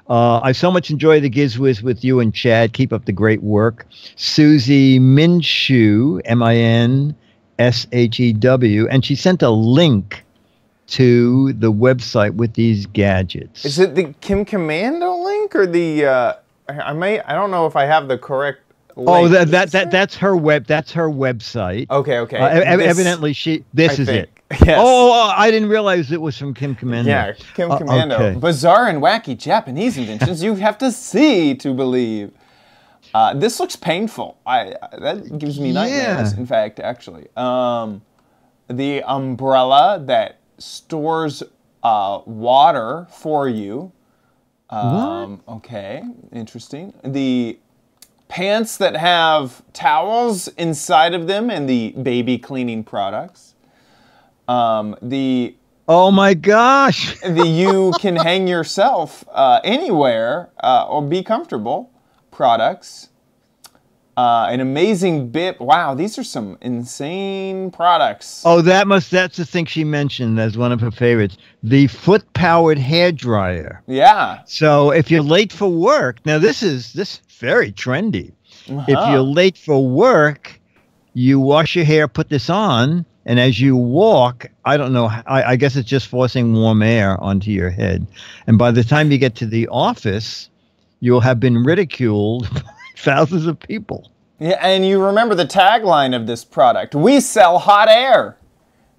I so much enjoy the Giz Wiz with you and Chad. Keep up the great work. Susie Minshew, MINSHEW, and she sent a link to the website with these gadgets. Is it the Kim Commando link or the? I don't know if I have the correct link. Oh, that's her website. Okay. Evidently, this is it. Yes. Oh, I didn't realize it was from Kim Commando. Yeah, Kim Commando. Okay. Bizarre and wacky Japanese inventions you have to see to believe. This looks painful. That gives me nightmares. In fact, actually, the umbrella that stores water for you. Okay, interesting. The pants that have towels inside of them and the baby cleaning products. The Oh my gosh! you can hang yourself anywhere or be comfortable products. An amazing bib. Wow, these are some insane products. Oh, that's the thing she mentioned as one of her favorites. The foot-powered hair dryer. Yeah. So if you're late for work, now this is very trendy. Uh-huh. If you're late for work, you wash your hair, put this on, and as you walk, I don't know, I guess it's just forcing warm air onto your head. And by the time you get to the office, you'll have been ridiculed by thousands of people. Yeah, and you remember the tagline of this product: "We sell hot air."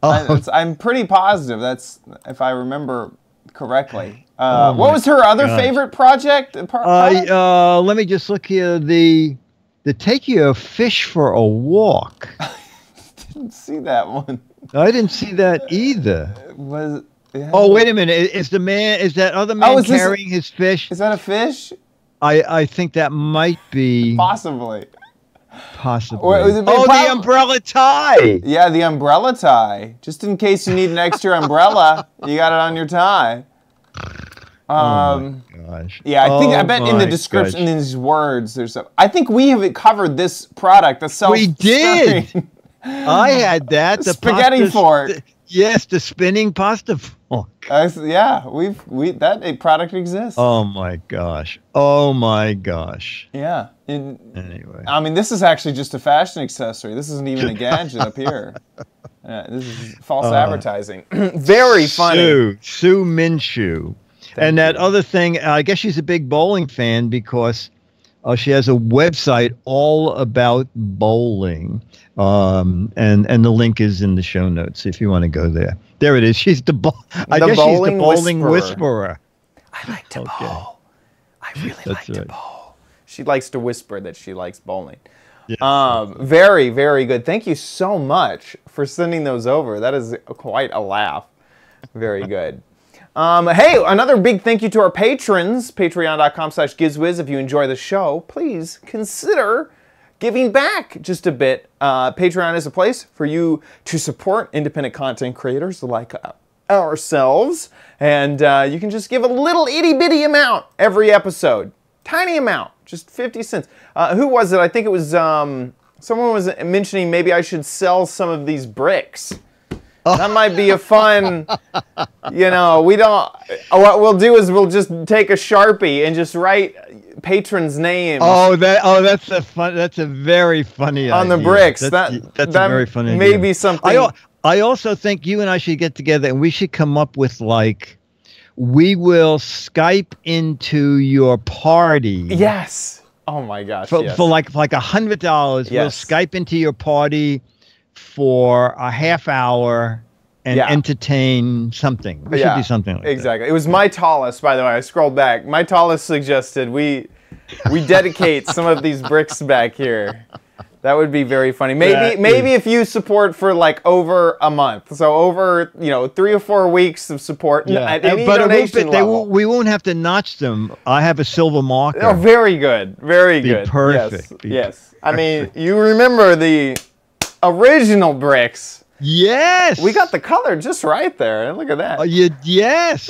I'm pretty positive that's, if I remember correctly. What was her other favorite project? Let me just look here. The take your fish for a walk. Didn't see that one. I didn't see that either. Yeah. Oh, wait a minute. Is that other man carrying his fish? Is that a fish? I think that might be possibly. The umbrella tie. Yeah, the umbrella tie. Just in case you need an extra umbrella, you got it on your tie. Oh my gosh. Yeah, I bet in the description, in these words, I think we have covered this product. We did. I had that. The spaghetti fork. Yes, the spinning pasta fork. Yeah, that product exists. Oh my gosh. Oh my gosh. Yeah. Anyway. I mean, this is actually just a fashion accessory. This isn't even a gadget up here. This is false advertising. Very funny. Sue Minshew. And that other thing, I guess she's a big bowling fan because she has a website all about bowling. And the link is in the show notes if you want to go there. There it is. She's the bowling whisperer. I like to bowl. I really like to bowl. She likes to whisper that she likes bowling. Yes. Very, very good. Thank you so much for sending those over. That is quite a laugh. Very good. Hey, another big thank you to our patrons. Patreon.com/GizWiz. If you enjoy the show, please consider giving back just a bit. Patreon is a place for you to support independent content creators like ourselves. And you can just give a little itty-bitty amount every episode. Tiny amount, just 50 cents. Who was it? I think it was, someone was mentioning maybe I should sell some of these bricks. That might be a fun, what we'll do is we'll just take a Sharpie and just write patrons' names. That's a very funny on idea. The bricks. That's a very funny idea. Maybe something. I also think you and I should get together and we should come up with we will Skype into your party. Yes. Oh my gosh. For like $100, we'll Skype into your party for a half hour and entertain something. We should do something like that. Exactly. It was My Tallest, by the way. I scrolled back. My Tallest suggested we dedicate some of these bricks back here. That would be very funny. Maybe if you support for over a month. So over 3 or 4 weeks of support at any donation level. We won't have to notch them. I have a silver marker. Oh, very good. Very good. Perfect. Yes. I mean, you remember the original bricks. Yes. We got the color just right there. Look at that. Yes.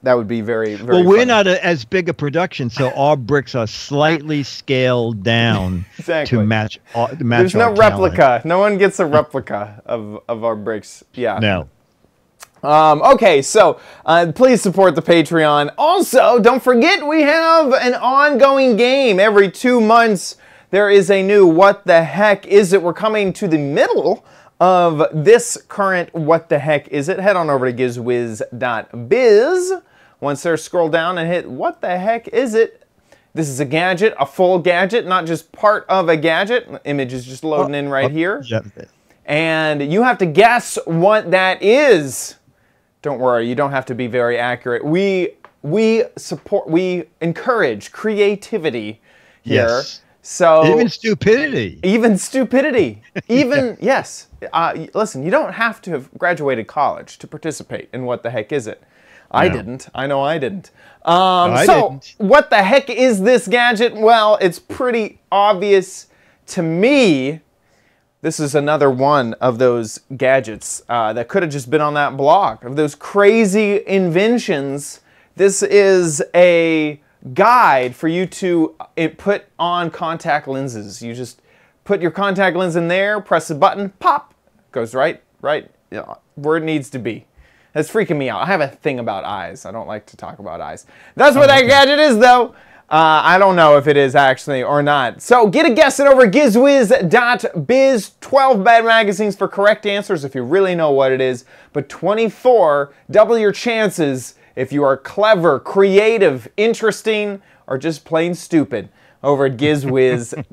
That would be very, very Well, we're funny. not as big a production, so our bricks are slightly scaled down to match There's no replica. No one gets a replica of our bricks. Yeah. No. Okay, so please support the Patreon. Also, don't forget we have an ongoing game. Every 2 months, there is a new What the Heck Is It? We're coming to the middle of this current What the Heck Is It? Head on over to gizwiz.biz. Once there, scroll down and hit What the Heck Is It? This is a gadget, a full gadget, not just part of a gadget. The image is just loading in right here. Yep. And you have to guess what that is. Don't worry, you don't have to be very accurate. We encourage creativity here. Yes. So even stupidity. Yes. Listen, you don't have to have graduated college to participate in What the Heck Is It? I No. didn't. I know I didn't. I So, didn't. what the heck is this gadget? Well, it's pretty obvious to me. This is another one of those gadgets that could have just been on that blog, of those crazy inventions. This is a guide for you to put on contact lenses. You just put your contact lens in there, press the button, pop, goes right where it needs to be. That's freaking me out. I have a thing about eyes. I don't like to talk about eyes. That's what that gadget is, though. I don't know if it is actually or not. So get a guess it over gizwiz.biz. 12 bad magazines for correct answers if you really know what it is. But 24, double your chances if you are clever, creative, interesting, or just plain stupid over at gizwiz.biz.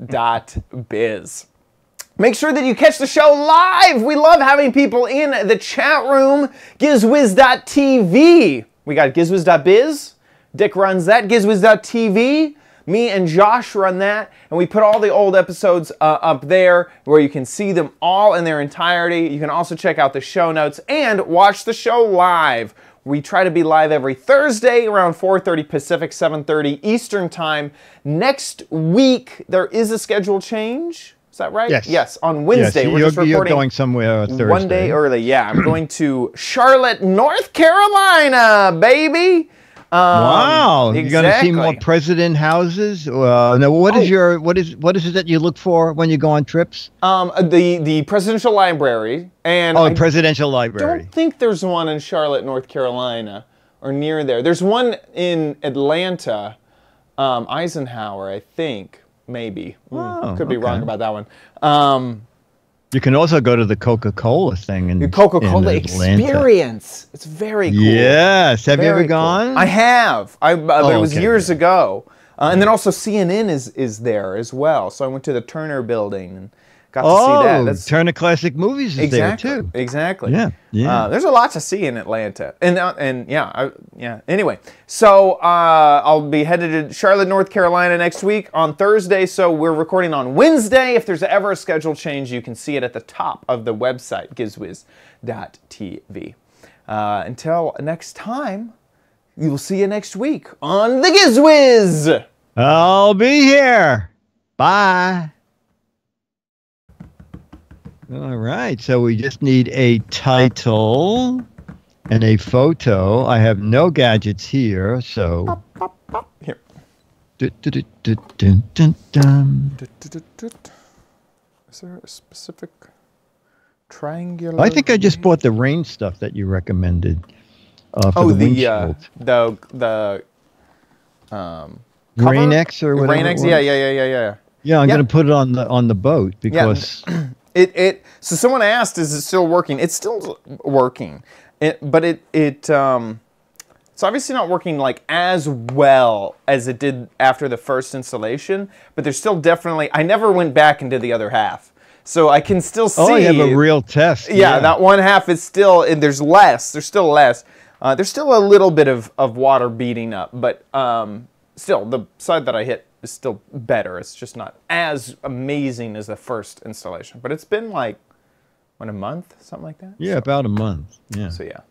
Make sure that you catch the show live. We love having people in the chat room. Gizwiz.tv. We got gizwiz.biz. Dick runs that. Gizwiz.tv. Me and Josh run that. And we put all the old episodes up there where you can see them all in their entirety. You can also check out the show notes and watch the show live. We try to be live every Thursday around 4:30 Pacific, 7:30 Eastern Time. Next week, there is a schedule change. Is that right? Yes. Yes, on Wednesday. Yes, we're just recording you're going somewhere Thursday. one day early. Yeah, I'm going to Charlotte, North Carolina, baby. Wow, you're going to see more exactly. president houses. Now, what is it that you look for when you go on trips? The presidential library and Oh, presidential library. I don't think there's one in Charlotte, North Carolina, or near there. There's one in Atlanta, Eisenhower, I think. Maybe. Could be wrong about that one. You can also go to the Coca-Cola thing in The Coca-Cola in Atlanta. Experience. It's very cool. Yes. Have you Very ever gone? Cool. I have. But it was okay, years ago. And then also CNN is there as well. So I went to the Turner Building and got to see that. That's Turner Classic Movies is there too. Exactly. Yeah, yeah. There's a lot to see in Atlanta, and yeah. Anyway, so I'll be headed to Charlotte, North Carolina next week on Thursday. So we're recording on Wednesday. If there's ever a schedule change, you can see it at the top of the website, gizwiz.tv. Until next time, we will see you next week on the Giz Wiz. I'll be here. Bye. All right, so we just need a title and a photo. I have no gadgets here, so... Here. Dun, dun, dun, dun, dun, dun. Is there a specific triangular? I think I just bought the rain stuff that you recommended for the windshield. Rain X or whatever. Rain X, it was. yeah. Yeah, I'm going to put it on the boat because... So someone asked, is it still working? It's still working, but it's obviously not working like as well as it did after the first installation. But there's still definitely. I never went back and did the other half, so I can still see. Oh, you have a real test. Yeah, that one half is still. There's less. There's still less. There's still a little bit of water beating up, but still the side that I hit is still better. It's just not as amazing as the first installation, but it's been like. A month, something like that? Yeah, about a month. Yeah. So yeah.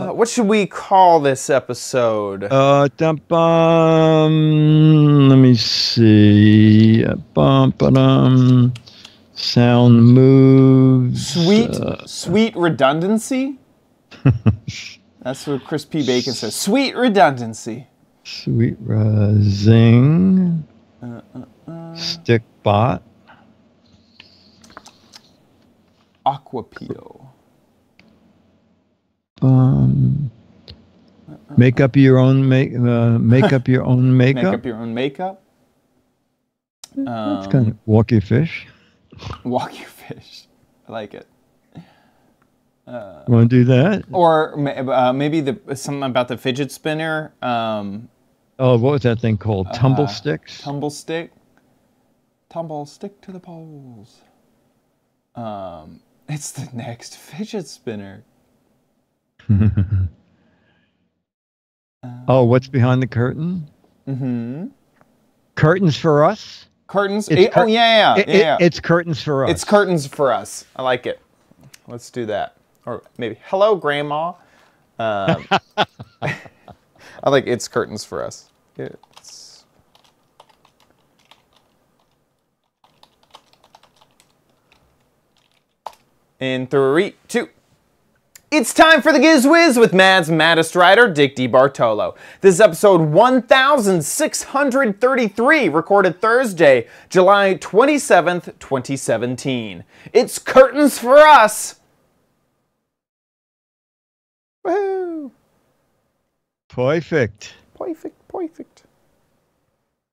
What should we call this episode? Let me see. Sound moves. Sweet redundancy? That's what Chris P. Bacon says. Sweet redundancy. Sweet zing. Stick bot. Aquapeel. Make up your own make up your own makeup. Make up your own makeup. That's kind of walk your fish. Walk your fish. I like it. Want to do that? Or maybe something about the fidget spinner. Oh, what was that thing called? Tumble sticks? Tumble stick. Tumble stick to the poles. It's the next fidget spinner. Oh, what's behind the curtain? Mm-hmm. Curtains for us? Curtains? Yeah. It's curtains for us. It's curtains for us. I like it. Let's do that. Or maybe, hello, Grandma. I like It's Curtains for Us. It's... In 3, 2. It's time for the Giz Wiz with Mad's maddest writer, Dick DeBartolo. This is episode 1633, recorded Thursday, July 27th, 2017. It's curtains for us! Woohoo! Perfect. Perfect.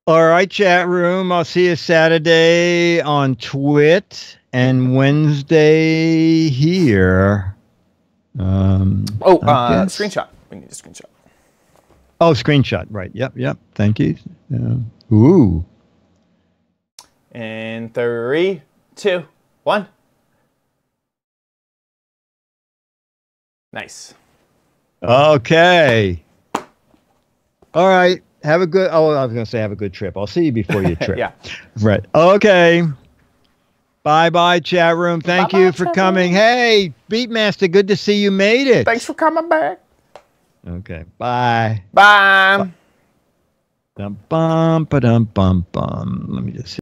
All right, chat room. I'll see you Saturday on Twit and Wednesday here. Screenshot. We need a screenshot. Oh, screenshot. Right. Yep. Thank you. Ooh. In 3, 2, 1. Nice. Okay. All right. Have a good. Oh, I was going to say have a good trip. I'll see you before your trip. Yeah. Right. Okay. Bye, chat room. Thank you for coming. Hey, Beatmaster, good to see you made it. Thanks for coming back. Okay. Bye. Bye. Dum bum ba dum bum bum. Let me just see.